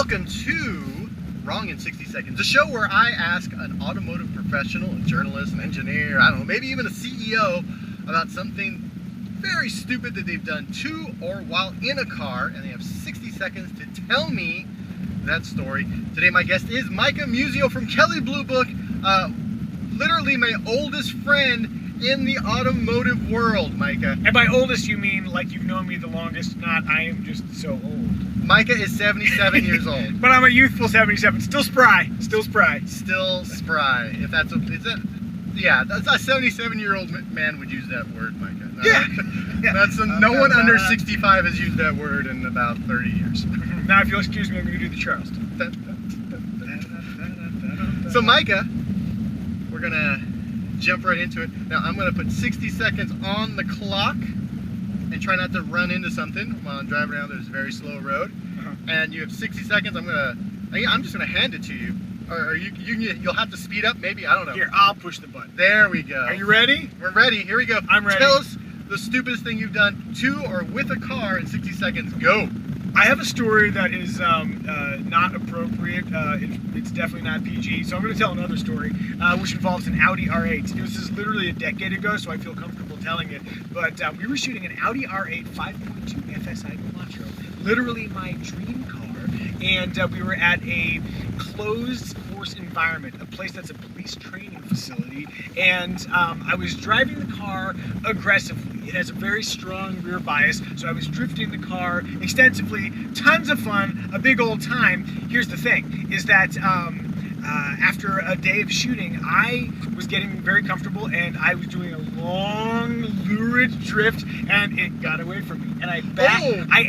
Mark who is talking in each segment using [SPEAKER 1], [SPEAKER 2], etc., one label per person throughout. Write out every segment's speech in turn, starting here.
[SPEAKER 1] welcome to Wrong in 60 Seconds, a show where I ask an automotive professional, a journalist, an engineer, I don't know, maybe even a CEO about something very stupid that they've done to or while in a car, and they have 60 seconds to tell me that story. Today my guest is Micah Muzio from Kelley Blue Book, literally my oldest friend in the automotive world, Micah.
[SPEAKER 2] And by oldest, you mean like you've known me the longest, not I am just so old.
[SPEAKER 1] Micah is 77 years old.
[SPEAKER 2] But I'm a youthful 77, still spry, still spry.
[SPEAKER 1] Still spry, if that's a, is that, yeah, that's a 77-year-old man would use that word, Micah. No,
[SPEAKER 2] Yeah.
[SPEAKER 1] That's no one under 65 has used that word in about 30 years.
[SPEAKER 2] Now, if you'll excuse me, I'm going to do the Charleston.
[SPEAKER 1] So, Micah, we're going to jump right into it. Now, I'm going to put 60 seconds on the clock and try not to run into something while I'm driving around this very slow road. And you have 60 seconds. I'm just going to hand it to you. Or you'll have to speed up, maybe. I don't know.
[SPEAKER 2] Here, I'll push the button.
[SPEAKER 1] There we go.
[SPEAKER 2] Are you ready?
[SPEAKER 1] We're ready. Here we go.
[SPEAKER 2] I'm ready.
[SPEAKER 1] Tell us the stupidest thing you've done to or with a car in 60 seconds. Go.
[SPEAKER 2] I have a story that is not appropriate. It's definitely not PG. So I'm going to tell another story, which involves an Audi R8. This is literally a decade ago, so I feel comfortable telling it. But we were shooting an Audi R8 5.2 FSI Quattro, literally my dream car. And we were at a closed force environment, a place that's a police training facility. And I was driving the car aggressively. It has a very strong rear bias, so I was drifting the car extensively. Tons of fun, a big old time. Here's the thing, is that after a day of shooting, I was getting very comfortable and I was doing a long, lurid drift and it got away from me. And I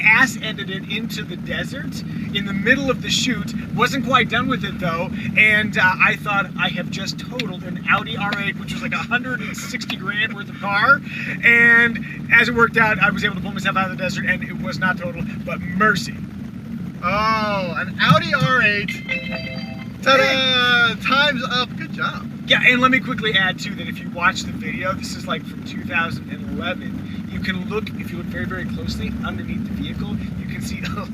[SPEAKER 2] ass-ended it into the desert in the middle of the shoot. Wasn't quite done with it though, and I thought I have just totaled an Audi R8, which was like 160 grand worth of car. And as it worked out, I was able to pull myself out of the desert and it was not total, but mercy.
[SPEAKER 1] Oh, an Audi R8. Ta-da! Time's up. Good job.
[SPEAKER 2] Yeah, and let me quickly add too that if you watch the video, this is like from 2011. You can look, if you look very, very closely underneath the vehicle, you can see a little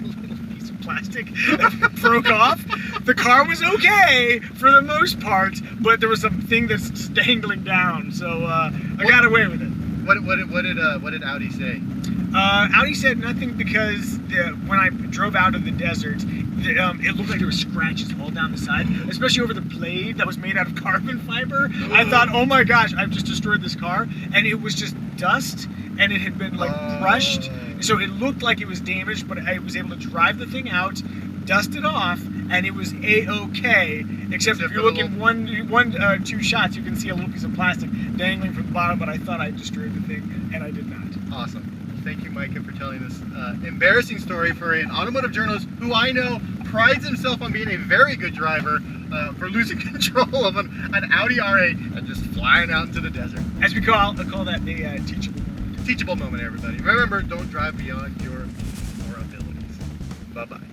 [SPEAKER 2] piece of plastic that broke off. The car was okay for the most part, but there was something that's just dangling down. So I got away with it.
[SPEAKER 1] What did Audi say?
[SPEAKER 2] Audi said nothing because when I drove out of the desert, it looked like there were scratches all down the side, especially over the blade that was made out of carbon fiber. I thought, oh my gosh, I've just destroyed this car. And it was just dust, and it had been like brushed. So it looked like it was damaged, but I was able to drive the thing out, dust it off, and it was A-okay. Except if you're looking two shots, you can see a little piece of plastic dangling from the bottom, but I thought I destroyed the thing, and I did not.
[SPEAKER 1] Awesome. Thank you, Micah, for telling this embarrassing story for an automotive journalist who I know prides himself on being a very good driver, for losing control of an Audi R8 and just flying out into the desert.
[SPEAKER 2] As we call that a teachable moment.
[SPEAKER 1] Teachable moment, everybody. Remember, don't drive beyond your abilities. Bye-bye.